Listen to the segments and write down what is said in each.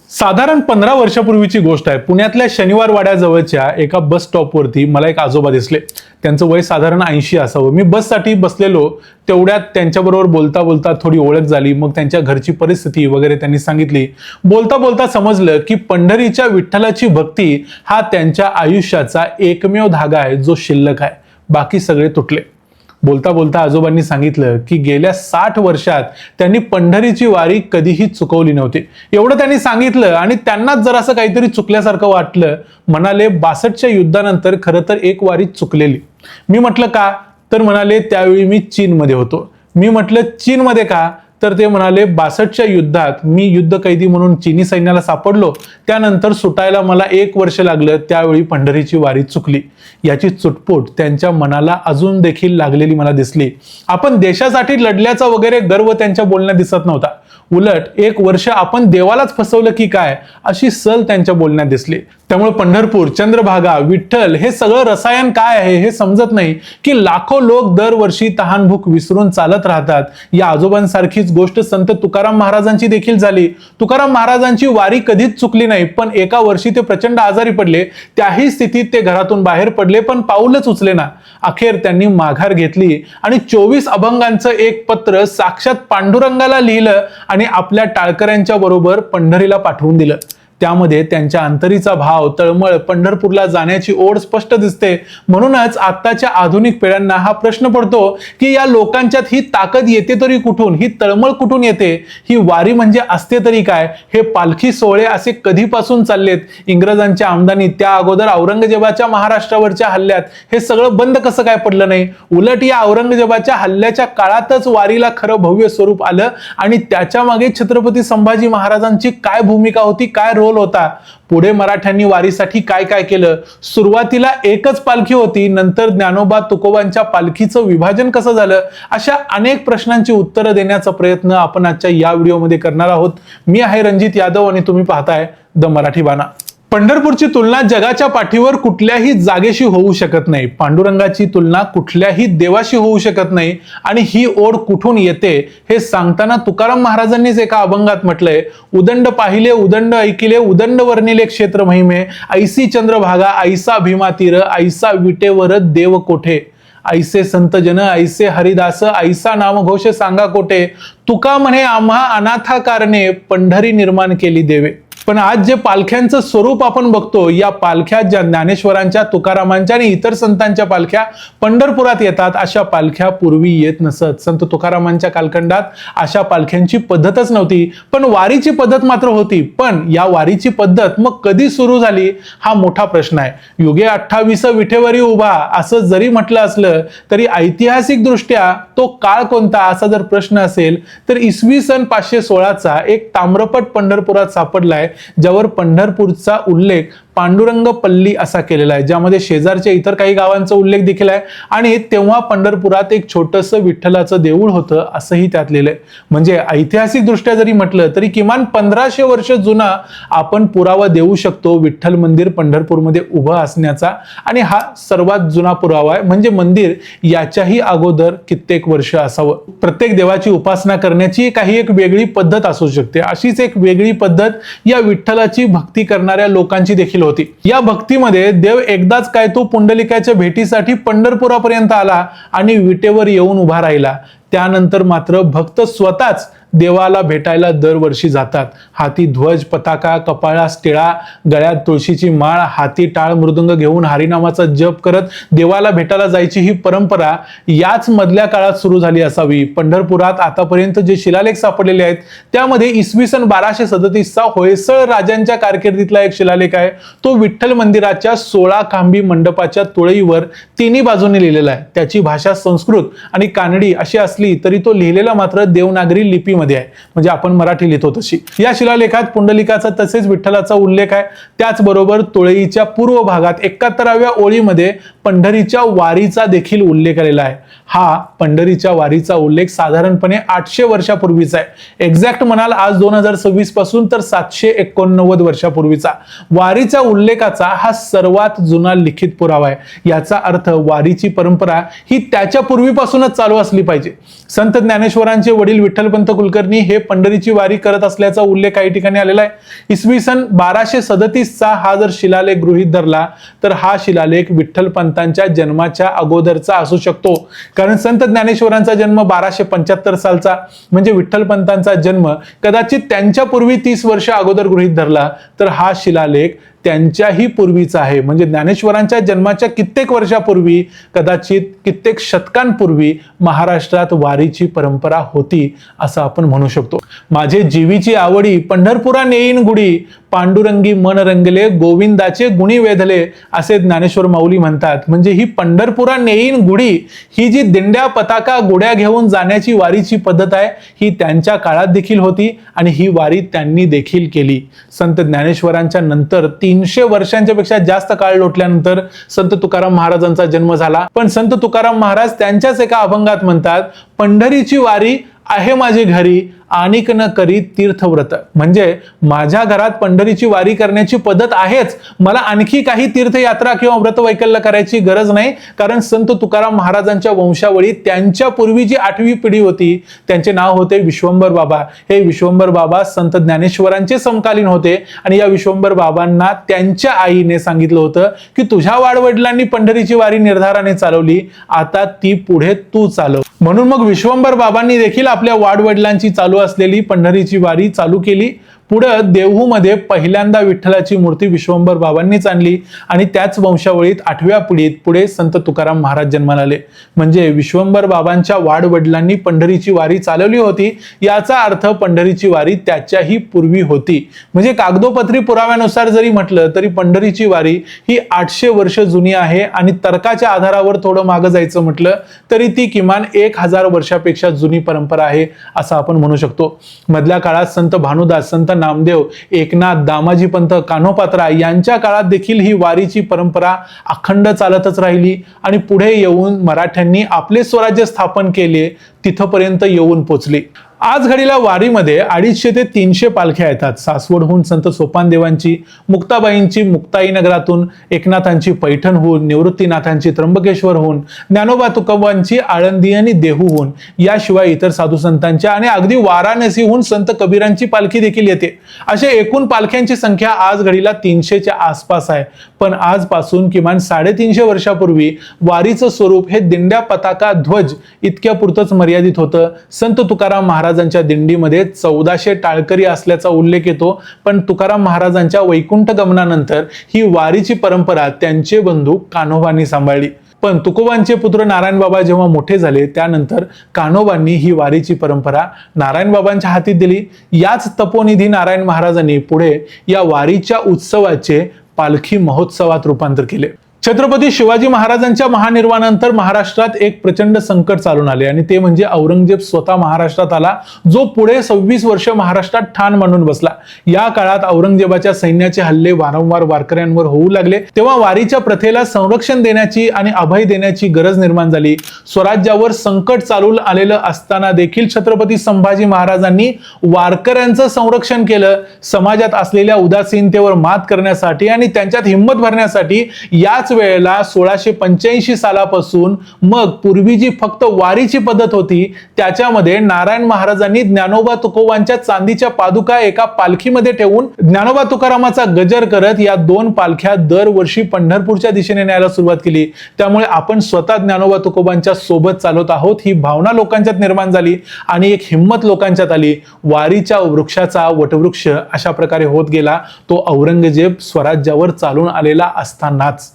साधारण 15 वर्षापूर्वीची गोष्ट आहे। पुण्यातल्या शनिवार वाड्याजवळच्या एका बस स्टॉपवरती मला एक आजोबा दिसले। त्यांचं वय साधारण 80 असावं। मी बससाठी बसलेलो, तेवढ्यात त्यांच्याबरोबर बोलता बोलता थोडी ओळख झाली। मग त्यांच्या घरची परिस्थिती वगैरे त्यांनी सांगितली। बोलता बोलता समजलं की पंढरीच्या विठ्ठलाची भक्ती हा त्यांच्या आयुष्याचा एकमेव धागा आहे जो शिल्लक आहे, बाकी सगळे तुटले। बोलता बोलता आजोबांनी सांगितलं की गेल्या 60 वर्षात त्यांनी पंढरीची वारी कधीही चुकवली नव्हती। एवढं त्यांनी सांगितलं आणि त्यांनाच जरासं काहीतरी चुकल्यासारखं वाटलं। म्हणाले 62च्या युद्धानंतर खरं तर एक वारी चुकलेली। मी म्हटलं का? तर म्हणाले त्यावेळी मी चीनमध्ये होतो। मी म्हटलं चीनमध्ये का? तर ते म्हणाले 62च्या युद्धात मी युद्ध कैदी म्हणून चीनी सैन्याला सापडलो, त्यानंतर सुटायला मला 1 वर्ष लागलं, त्यावेळी पंढरीची वारी चुकली। याची चुटपूट त्यांच्या मनाला अजून देखील लागलेली मला दिसली। आपण देशासाठी लढल्याचा वगैरे गर्व त्यांच्या बोलण्यात दिसत नव्हता। उलट 1 वर्ष आपण देवालाच फसवलं की काय अशी सल त्यांच्या बोलण्यात दिसली। त्यामुळे पंढरपूर, चंद्रभागा, विठ्ठल हे सगळं रसायन काय आहे हे समजत नाही की लाखो लोक दरवर्षी तहानभूक विसरून चालत राहतात। या आजोबांसारखीच गोष्ट संत तुकाराम महाराजांची देखील झाली। तुकाराम महाराजांची वारी कधीच चुकली नाही, पण एका वर्षी ते प्रचंड आजारी पडले। त्याही स्थितीत ते घरातून बाहेर पडले, पण पाऊलच उचले ना। अखेर त्यांनी माघार घेतली आणि 24 अभंगांचं एक पत्र साक्षात पांडुरंगाला लिहिलं आणि आपल्या टाळकऱ्यांच्या बरोबर पंढरीला पाठवून दिलं। त्यामध्ये त्यांच्या अंतरीचा भाव, तळमळ, पंढरपूरला जाण्याची ओढ स्पष्ट दिसते। म्हणूनच आत्ताच्या आधुनिक पिढ्यांना हा प्रश्न पडतो की या लोकांच्यात ही ताकद येते तरी कुठून, ही तळमळ कुठून येते, ही वारी म्हणजे असते तरी काय, हे पालखी सोहळे असे कधीपासून चाललेत, इंग्रजांच्या आमदानी त्या अगोदर औरंगजेबाच्या महाराष्ट्रावरच्या हल्ल्यात हे सगळं बंद कसं काय पडलं नाही। उलट या औरंगजेबाच्या हल्ल्याच्या काळातच वारीला खरं भव्य स्वरूप आलं आणि त्याच्या मागे छत्रपती संभाजी महाराजांची काय भूमिका होती, काय रोल होता। पुढे मराठ्यांनी वारीसाठी काय काय केलं। सुरुवातीला एकच पालखी होती, नंतर ज्ञानोबा तुकोबांच्या पालखीचं विभाजन कसं झालं, अशा अनेक प्रश्नांची उत्तरं देण्याचा प्रयत्न आपण आजच्या या व्हिडिओमध्ये करणार आहोत। मी आहे रणजित यादव आणि तुम्ही पाहताय द मराठी बाणा। पंढरपूरची तुलना जगाच्या पाठीवर कुठल्याही जागेशी होऊ शकत नाही। पांडुरंगाची तुलना कुठल्याही देवाशी होऊ शकत नाही। आणि ही ओढ कुठून येते हे सांगताना तुकाराम महाराजांनीच एका अभंगात म्हटलंय, उदंड पाहिले उदंड ऐकिले, उदंड वर्णिले क्षेत्र महिमे, ऐसी चंद्रभागा ऐसा भीमा तीर, ऐसा विटेवर देव कोठे, ऐसे संत जन ऐसे हरिदास, ऐसा नामघोष सांगा कोठे, तुका म्हणे आम्हा अनाथा कारणे, पंढरी निर्माण केली देवे। पण आज जे पालख्यांचं स्वरूप आपण बघतो, या पालख्या ज्या ज्ञानेश्वरांच्या, तुकारामांच्या आणि इतर संतांच्या पालख्या पंढरपुरात येतात, अशा पालख्या पूर्वी येत नसत। संत तुकारामांच्या कालखंडात अशा पालख्यांची पद्धतच नव्हती, पण वारीची पद्धत मात्र होती। पण या वारीची पद्धत मग कधी सुरू झाली हा मोठा प्रश्न आहे। युगे 28 विठेवरी उभा असं जरी म्हटलं असलं तरी ऐतिहासिक दृष्ट्या तो काळ कोणता असा जर प्रश्न असेल तर इसवी सन 516चा एक ताम्रपट पंढरपुरात सापडलाय, ज्यावर पंढरपूरचा उल्लेख पांडुरंग पल्ली असा केलेला आहे, ज्यामध्ये शेजारच्या इतर काही गावांचा उल्लेख देखील आहे। आणि तेव्हा पंढरपुरात एक छोटंसं विठ्ठलाचं देऊळ होतं असंही त्यात लिहिलंय। म्हणजे ऐतिहासिक दृष्ट्या जरी म्हटलं तरी किमान 1500 वर्ष जुना आपण पुरावा देऊ शकतो विठ्ठल मंदिर पंढरपूरमध्ये उभं असण्याचा। आणि हा सर्वात जुना पुरावा आहे, म्हणजे मंदिर याच्याही अगोदर कित्येक वर्ष असावं। प्रत्येक देवाची उपासना करण्याची काही एक वेगळी पद्धत असू शकते, अशीच एक वेगळी पद्धत या विठ्ठलाची भक्ती करणाऱ्या लोकांची देखील होती। या भक्तीमध्ये देव एकदाच काय तो पुंडलिकाच्या भेटीसाठी पंढरपुरापर्यंत आला आणि विटेवर येऊन उभा राहिला। त्यानंतर मात्र भक्त स्वतःच देवाला भेटायला दरवर्षी जातात। हाती ध्वज, पताका, कपाळास टिळा, गळ्यात तुळशीची माळ, हाती टाळ मृदुंग घेऊन हरिनामाचा जप करत देवाला भेटायला जायची ही परंपरा याच मधल्या काळात सुरू झाली असावी। पंढरपुरात आतापर्यंत जे शिलालेख सापडलेले आहेत त्यामध्ये इसवी सन 1237चा होयसळ राजांच्या कारकिर्दीतला एक शिलालेख आहे। तो विठ्ठल मंदिराच्या 16 खांबी मंडपाच्या तुळईवर तिन्ही बाजूने लिहिलेला आहे। त्याची भाषा संस्कृत आणि कानडी अशी असली तरी तो लिहिलेला मात्र देवनागरी लिपी मध्ये आहे, म्हणजे आपण मराठी लिहितो तशी। या शिलालेखात पुंडलिकाचा तसेच विठ्ठलाचा उल्लेख आहे। त्याचबरोबर तुळईच्या पूर्व भागात 71व्या ओळीमध्ये पंढरीच्या वारीचा देखील उल्लेख आलेला आहे। हा पंढरीच्या वारीचा उल्लेख साधारणपणे 800 वर्षापूर्वीचा आहे। एक्झॅक्ट म्हणाल आज 2026 पासून तर 789 वर्षापूर्वीचा। वारीच्या उल्लेखाचा हा सर्वात जुना लिखित पुरावा आहे। याचा अर्थ वारीची परंपरा ही त्याच्या पूर्वीपासूनच चालू असली पाहिजे। संत ज्ञानेश्वरांचे वडील विठ्ठलपंत कुलकर्णी कुलकर्णी हे पंढरीची वारी करत असल्याचा उल्लेख काही ठिकाणी आलेला आहे. इसवी सन 1237चा हा जर शिलालेख गृहीत धरला तर हा शिलालेख विठ्ठलपंतांच्या जन्माच्या अगोदरचा असू शकतो. कारण संत ज्ञानेश्वरांचा जन्म 1275 सालचा, म्हणजे विठ्ठलपंतांचा जन्म कदाचित त्यांच्या पूर्वी 30 वर्ष अगोदर गृहीत धरला तर हा शिलालेख त्यांच्याही पूर्वीचा आहे. म्हणजे ज्ञानेश्वरांच्या जन्माच्या कित्येक वर्षापूर्वी, कदाचित कित्येक शतकांपूर्वी महाराष्ट्रात वारीची परंपरा होती असं आपण म्हणू शकतो. माझे जीवीची आवडी पंढरपुरा नेईन गुढी, पांडुरंगी मन रंगले गोविंदाचे गुणी वेधले, असे ज्ञानेश्वर माऊली म्हणतात. म्हणजे ही पंढरपुरा नेईन गुढी ही जी दिंड्या पताका गुड्या घेऊन जाण्याची वारीची पद्धत आहे ही त्यांच्या काळात देखील होती आणि ही वारी त्यांनी देखील केली. संत ज्ञानेश्वरांच्या नंतर 300 वर्षांच्या पेक्षा जास्त काळ लोटल्यानंतर संत तुकाराम महाराजांचा जन्म झाला. पण संत तुकाराम महाराज त्यांच्याच एका अभंगात म्हणतात, पंढरीची वारी आहे माझी घरी, आणिक न करी तीर्थव्रत. म्हणजे माझ्या घरात पंढरीची वारी करण्याची पद्धत आहेच, मला आणखी काही तीर्थयात्रा किंवा व्रत वैकल्य करायची गरज नाही. कारण संत तुकाराम महाराजांच्या वंशावळीत त्यांच्या पूर्वी जी 8वी पिढी होती त्यांचे नाव होते विश्वंभर बाबा. हे विश्वंभर बाबा संत ज्ञानेश्वरांचे समकालीन होते आणि या विश्वंभर बाबांना त्यांच्या आईने सांगितलं होतं की तुझ्या वाडवडिलांनी पंढरीची वारी निर्धाराने चालवली, आता ती पुढे तू चालव. म्हणून मग विश्वंभर बाबांनी देखील आपल्या वाडवडिलांची चालू असलेली पंढरीची वारी चालू केली. पुढं देहूमध्ये पहिल्यांदा विठ्ठलाची मूर्ती विश्वंभर बाबांनीच आणली आणि त्याच वंशावळीत 8व्या पिढीत पुढे संत तुकाराम महाराज जन्माला आले. म्हणजे विश्वंभर बाबांच्या वाडवडिलांनी पंढरीची वारी चालवली होती, याचा अर्थ पंढरीची वारी त्याच्याही पूर्वी होती. म्हणजे कागदोपत्री पुराव्यानुसार जरी म्हटलं तरी पंढरीची वारी ही 800 वर्ष जुनी आहे आणि तर्काच्या आधारावर थोडं मागं जायचं म्हटलं तरी ती किमान 1000 वर्षापेक्षा जुनी परंपरा आहे असं आपण म्हणू शकतो. मधल्या काळात संत भानुदास, संत नामदेव, एकनाथ, दामाजी पंत, कान्होपात्रा यांच्या काळात देखील ही वारीची परंपरा अखंड चालतच राहिली आणि पुढे येऊन मराठ्यांनी आपले स्वराज्य स्थापन केले, तिथपर्यंत येऊन पोचली. आज घडीला वारीमध्ये 250 ते 300 पालख्या येतात. सासवडहून संत सोपानदेवांची, मुक्ताबाईंची मुक्ताई नगरातून, एकनाथांची पैठणहून, निवृत्तीनाथांची त्र्यंबकेश्वरहून, ज्ञानोबा तुकोबांची आळंदी आणि देहूहून, याशिवाय इतर साधू संतांच्या आणि अगदी वाराणसीहून संत कबीरांची पालखी देखील येते. अशा एकूण पालख्यांची संख्या आज घडीला 300च्या आसपास आहे. पण आजपासून किमान 350 वर्षापूर्वी वारीचं स्वरूप हे दिंड्या पताका ध्वज इतक्या पुरतच मर्यादित होतं. संत तुकाराम महाराजांच्या दिंडीमध्ये 1400 टाळकरी असल्याचा उल्लेख येतो. पण तुकाराम महाराजांच्या वैकुंठ गमनानंतर ही वारीची परंपरा त्यांचे बंधू कान्होबांनी सांभाळली. पण तुकोबांचे पुत्र नारायण बाबा जेव्हा मोठे झाले त्यानंतर कान्होबांनी ही वारीची परंपरा नारायण बाबांच्या हाती दिली. याच तपोनिधी नारायण महाराजांनी पुढे या वारीच्या उत्सवाचे पालखी महोत्सवात रूपांतर केले. छत्रपती शिवाजी महाराजांच्या महानिर्वाणानंतर महाराष्ट्रात एक प्रचंड संकट चालून आले आणि ते म्हणजे औरंगजेब स्वतः महाराष्ट्रात आला, जो पुढे 26 वर्ष महाराष्ट्रात ठाण मांडून बसला. या काळात औरंगजेबाच्या सैन्याचे हल्ले वारंवार वारकऱ्यांवर होऊ लागले. तेव्हा वारीच्या प्रथेला संरक्षण देण्याची आणि अभय देण्याची गरज निर्माण झाली. स्वराज्यावर संकट चालून आलेलं असताना देखील छत्रपती संभाजी महाराजांनी वारकऱ्यांचं संरक्षण केलं. समाजात असलेल्या उदासीनतेवर मात करण्यासाठी आणि त्यांच्यात हिंमत भरण्यासाठी याच वेळेला 1685 सालापासून मग पूर्वी जी फक्त वारीची पद्धत होती त्याच्यामध्ये नारायण महाराजांनी ज्ञानोबा तुकोबांच्या चांदीच्या पादुका एका पालखीमध्ये ठेवून ज्ञानोबा तुकारामाचा गजर करत या 2 पालख्या दरवर्षी पंढरपूरच्या दिशेने न्यायला सुरुवात केली. त्यामुळे आपण स्वतः ज्ञानोबा तुकोबांच्या सोबत चालत आहोत ही भावना लोकांच्यात निर्माण झाली आणि एक हिंमत लोकांच्यात आली. वारीच्या वृक्षाचा वटवृक्ष अशा प्रकारे होत गेला तो औरंगजेब स्वराज्यावर चालून आलेला असतानाच.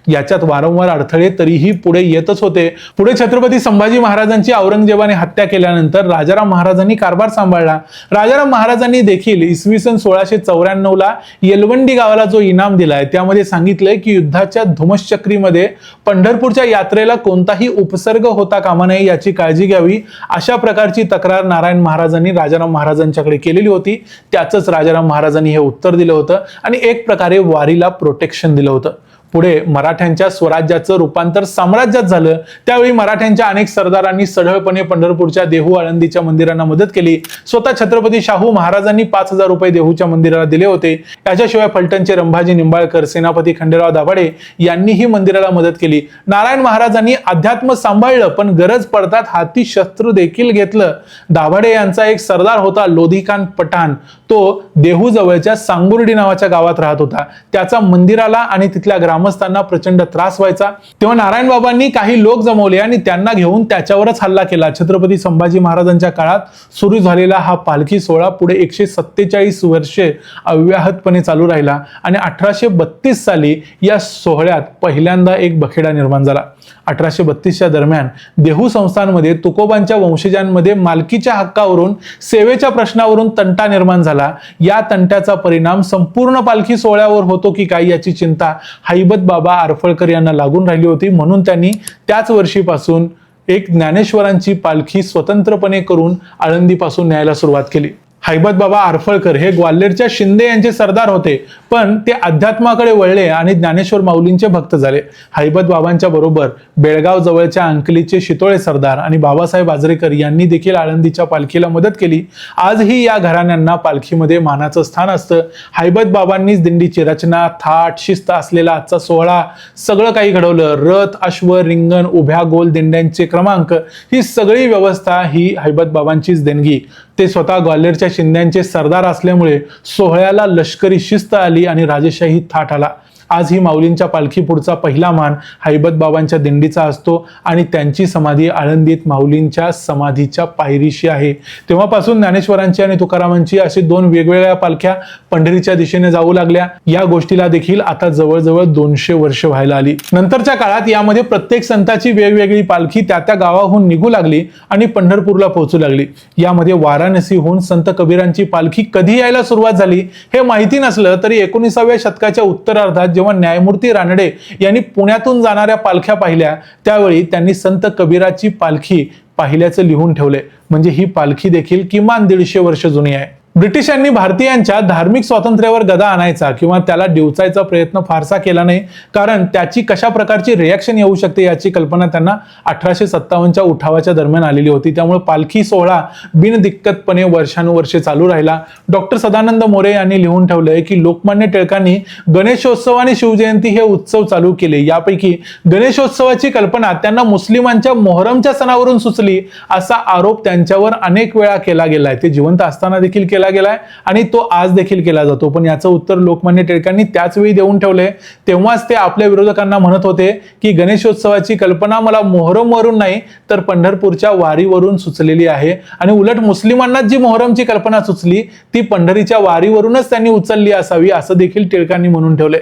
याच्यात वारंवार अडथळे तरीही पुढे येतच होते. पुढे छत्रपती संभाजी महाराजांची औरंगजेबाने हत्या केल्यानंतर राजाराम महाराजांनी कारभार सांभाळला. राजाराम महाराजांनी देखील इसवी सन 1694ला येलवंडी गावाला जो इनाम दिलाय त्यामध्ये सांगितलंय की युद्धाच्या धुमश्चक्रीमध्ये पंढरपूरच्या यात्रेला कोणताही उपसर्ग होता कामा नये याची काळजी घ्यावी, अशा प्रकारची तक्रार नारायण महाराजांनी राजाराम महाराजांच्याकडे केलेली होती. त्याचंच राजाराम महाराजांनी हे उत्तर दिलं होतं आणि एक प्रकारे वारीला प्रोटेक्शन दिलं होतं. पुढे मराठ्यांच्या स्वराज्याचं रूपांतर साम्राज्यात झालं, त्यावेळी मराठ्यांच्या अनेक सरदारांनी सढळपणे पंढरपूरच्या देहू आळंदीच्या मंदिरांना मदत केली. स्वतः छत्रपती शाहू महाराजांनी 5,000 रुपये देहूच्या मंदिराला दिले होते. याच्याशिवाय फलटणचे रंभाजी निंबाळकर, सेनापती खंडेराव दाभाडे यांनीही मंदिराला मदत केली. नारायण महाराजांनी अध्यात्म सांभाळलं, पण गरज पडतात हाती शस्त्र देखील घेतलं. दाभाडे यांचा एक सरदार होता लोधीखान पठाण, तो देहू जवळच्या सांगुर्डी नावाच्या गावात राहत होता. त्याचा मंदिराला आणि तिथल्या ग्रामस्थांना प्रचंड त्रास व्हायचा. तेव्हा नारायण बाबांनी काही लोक जमवले आणि त्यांना घेऊन त्याच्यावरच हल्ला केला. छत्रपती संभाजी महाराजांच्या काळात सुरू झालेला हा पालखी सोहळा पुढे 147 वर्षे अव्याहतपणे चालू राहिला आणि 1832 साली या सोहळ्यात पहिल्यांदा एक बखेडा निर्माण झाला. 1832च्या दरम्यान देहू संस्थानमध्ये तुकोबांच्या वंशजांमध्ये मालकीच्या हक्कावरून, सेवेच्या प्रश्नावरून तंटा निर्माण झाला. या तंट्याचा परिणाम संपूर्ण पालखी सोहळ्यावर होतो की काय याची चिंता हैबत बाबा आरफळकर यांना लागून राहिली होती. म्हणून त्यांनी त्याच वर्षीपासून एक ज्ञानेश्वरांची पालखी स्वतंत्रपणे करून आळंदीपासून न्यायला सुरुवात केली. हैबत बाबा आरफळकर हे ग्वाल्हेरच्या शिंदे यांचे सरदार होते, पण ते अध्यात्माकडे वळले आणि ज्ञानेश्वर माऊलींचे भक्त झाले. हैबत बाबांच्या बरोबर बेळगाव जवळच्या अंकलीचे शितोळे सरदार आणि बाबासाहेब आजरेकर यांनी देखील आळंदीच्या पालखीला मदत केली. आजही या घराण्यांना पालखीमध्ये मानाचं स्थान असतं. हैबत बाबांनीच दिंडीची रचना, थाट, शिस्त असलेला आजचा सोहळा सगळं काही घडवलं. रथ, अश्व, रिंगण, उभ्या गोल दिंड्यांचे क्रमांक, ही सगळी व्यवस्था ही हैबत बाबांचीच देणगी. ते स्वतः ग्वाल्हेरच्या शिंद्यांचे सरदार असल्यामुळे सोहळ्याला लष्करी शिस्त आली आणि राजेशाही थाट आला. आज ही माऊलींच्या पालखी पुढचा पहिला मान हैबत बाबांच्या दिंडीचा असतो आणि त्यांची समाधी आळंदीत माऊलींच्या समाधीच्या पायरीशी आहे. तेव्हापासून ज्ञानेश्वरांची आणि तुकारामांची अशी 2 वेगवेगळ्या पालख्या पंढरीच्या दिशेने जाऊ लागल्या. या गोष्टीला देखील आता जवळजवळ 200 वर्ष व्हायला आली. नंतरच्या काळात यामध्ये प्रत्येक संताची वेगवेगळी पालखी त्या गावाहून निघू लागली आणि पंढरपूरला पोहोचू लागली. यामध्ये वाराणसीहून संत कबीरांची पालखी कधी यायला सुरुवात झाली हे माहिती नसलं तरी 19व्या शतकाच्या उत्तरार्धात जेव्हा न्यायमूर्ती रानडे यांनी पुण्यातून जाणाऱ्या पालख्या पाहिल्या, त्यावेळी त्यांनी संत कबीराची पालखी पाहिल्याचं लिहून ठेवले. म्हणजे ही पालखी देखील किमान 150 वर्ष जुनी आहे. ब्रिटिशांनी भारतीयांच्या धार्मिक स्वातंत्र्यावर गदा आणायचा किंवा त्याला डिवचायचा प्रयत्न फारसा केला नाही, कारण त्याची कशा प्रकारची रिॲक्शन येऊ शकते याची कल्पना त्यांना 1857च्या उठावाच्या दरम्यान आलेली होती. त्यामुळे पालखी सोहळा बिनदिक्कतपणे वर्षानुवर्षे चालू राहिला. डॉक्टर सदानंद मोरे यांनी लिहून ठेवलंय की लोकमान्य टिळकांनी गणेशोत्सव आणि शिवजयंती हे उत्सव चालू केले. यापैकी गणेशोत्सवाची कल्पना त्यांना मुस्लिमांच्या मोहरमच्या सणावरून सुचली असा आरोप त्यांच्यावर अनेक वेळा केला गेलाय. ते जिवंत असताना देखील केला गेलाय आणि तो आज देखील केला जातो. पण याचं उत्तर लोकमान्य टिळकांनी त्याच वेळी देऊन ठेवले. तेव्हाच ते आपल्या विरोधकांना म्हणत होते की गणेशोत्सवाची कल्पना मला मोहरमवरून नाही तर पंढरपूरच्या वारीवरून सुचलेली आहे आणि उलट मुस्लिमांना जी मोहरमची कल्पना सुचली ती पंढरीच्या वारीवरूनच त्यांनी उचलली असावी असं देखील टिळकांनी म्हणून ठेवले.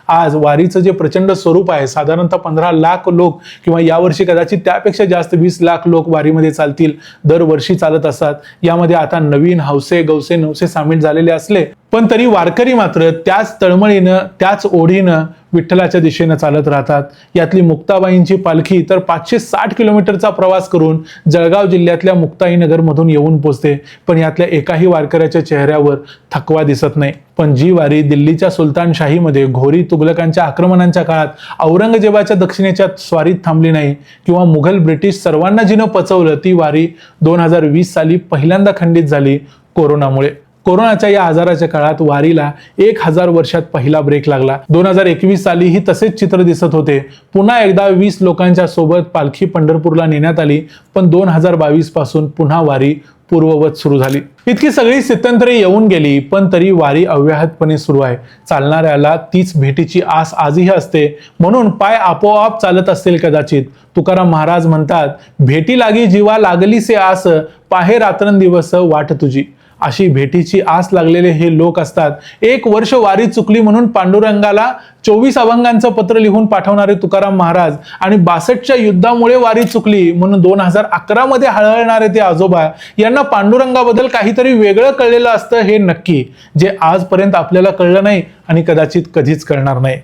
आज वारीचं जे प्रचंड स्वरूप आहे, साधारणतः 15 लाख लोक किंवा यावर्षी कदाचित त्यापेक्षा जास्त 20 लाख लोक वारीमध्ये चालतील, दरवर्षी चालत असतात. यामध्ये आता नवीन हौसे गौसे नवसे सामील झालेले असले पण तरी वारकरी मात्र त्याच तळमळीनं त्याच ओढीनं विठ्ठलाच्या दिशेनं चालत राहतात. यातली मुक्ताबाईंची पालखी तर 560 किलोमीटरचा प्रवास करून जळगाव जिल्ह्यातल्या मुक्ताईनगर मधून येऊन पोहोचते. पण यातल्या एकाही वारकऱ्याच्या चेहऱ्यावर थकवा दिसत नाही. पण जी वारी दिल्लीच्या सुलतानशाहीमध्ये घोरी तुघलकांच्या आक्रमणांच्या काळात औरंगजेबाच्या दक्षिणेच्या स्वारीत थांबली नाही किंवा मुघल ब्रिटिश सर्वांना जिनं पचवलं, ती वारी 2020 साली पहिल्यांदा खंडित झाली कोरोनामुळे. कोरोनाच्या या आजाराच्या काळात वारीला 1000 वर्षात पहिला ब्रेक लागला. 2021 सालीही तसेच चित्र दिसत होते. पुन्हा एकदा 20 लोकांच्या सोबत पालखी पंढरपूरला नेण्यात आली, पण 2022 पासून पुन्हा वारी पूर्ववत सुरू झाली. इतकी सगळी स्थित्यंतरे येऊन गेली, पण तरी वारी अव्याहतपणे सुरू आहे. चालणाऱ्याला तीच भेटीची आस आजही असते, म्हणून पाय आपोआप चालत असतील कदाचित. तुकाराम महाराज म्हणतात, भेटी लागी जीवा लागलीसे आस, पाहे रात्रंदिवस वाट तुझी. अशी भेटीची आस लागलेले हे लोक असतात. 1 वर्ष वारी चुकली म्हणून पांडुरंगाला 24 अभंगांचं पत्र लिहून पाठवणारे तुकाराम महाराज आणि 62च्या युद्धामुळे वारी चुकली म्हणून 2011 मध्ये हळहळणारे ते आजोबा, यांना पांडुरंगाबद्दल काहीतरी वेगळं कळलेलं असतं हे नक्की, जे आजपर्यंत आपल्याला कळलं नाही आणि कदाचित कधीच कळणार नाही.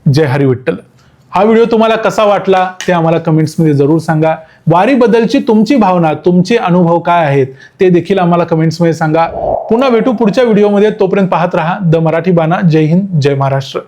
जय हरी विठ्ठल. हा व्हिडिओ तुम्हाला कसा वाटला ते आम्हाला कमेंट्समध्ये जरूर सांगा. वारीबद्दलची तुमची भावना, तुमचे अनुभव काय आहेत ते देखील आम्हाला कमेंट्समध्ये सांगा. पुन्हा भेटू पुढच्या व्हिडिओमध्ये. तोपर्यंत पाहत रहा द मराठी बाणा. जय हिंद, जय महाराष्ट्र.